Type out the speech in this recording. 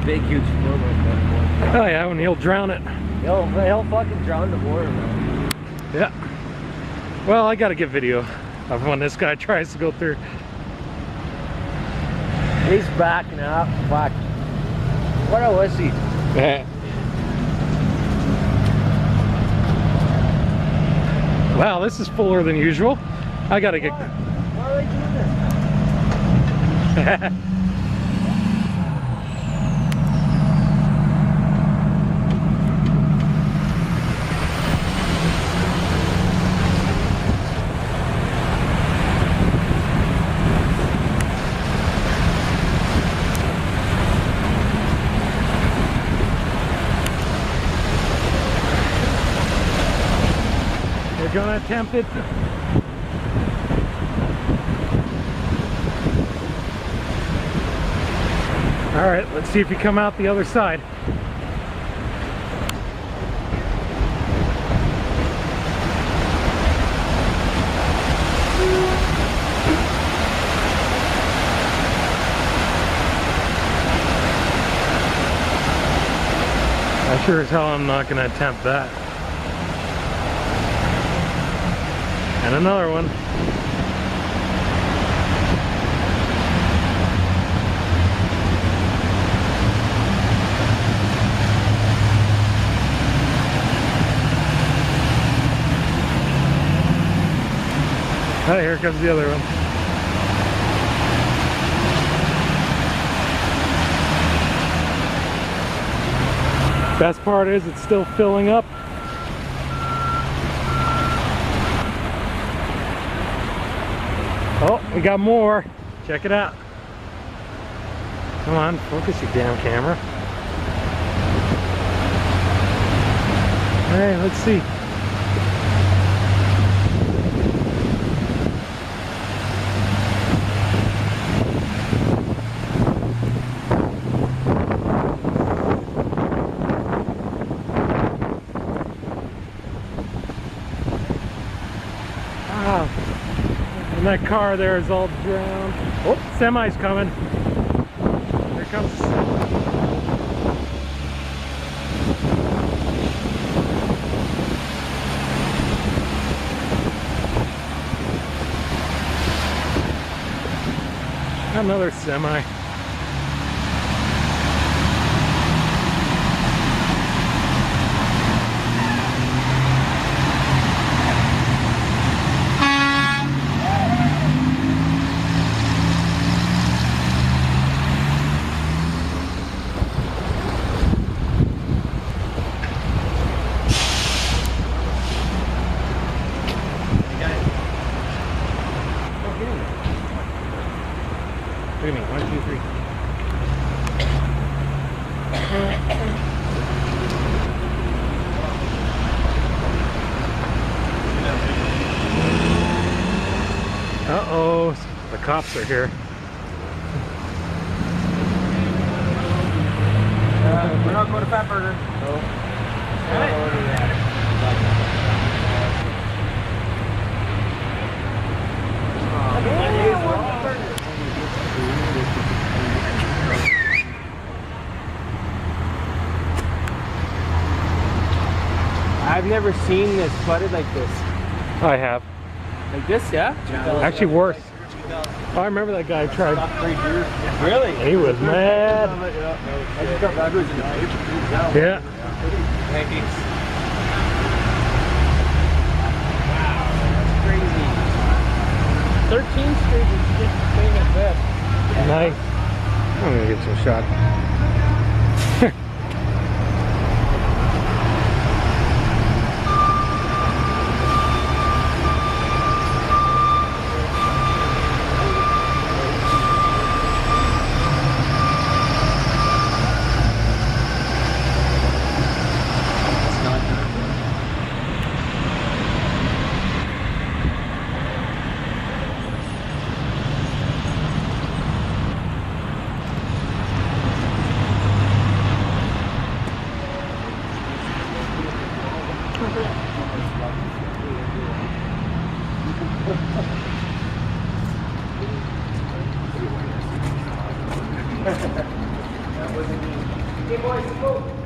big, huge float like that. Oh yeah, when he'll drown it. He'll fucking drown the water, man. Yeah. Well, I gotta get video of when this guy tries to go through. He's backing up. Fuck. What a wussy. Wow, this is fuller than usual. I gotta get. Why are they doing this? We're gonna attempt it. All right, let's see if you come out the other side. I sure as hell I'm not gonna attempt that. And another one. Oh, here comes the other one. Best part is it's still filling up. Oh, we got more. Check it out. Come on, focus your damn camera. Hey, let's see. Wow. And that car there is all drowned. Oh, semi's coming. Here comes the semi. Another semi. Look at me, 1, 2, 3. Uh-oh, the cops are here. We're not going to Fat Burger. No. I've never seen this flooded like this. I have. Like this, yeah? Actually worse. Oh, I remember that guy tried. Really? He was mad. Yeah. Pancakes. Wow, that's crazy. 13th Street is just staying at best. Nice. I'm gonna get some shot. Hey boys, smoke.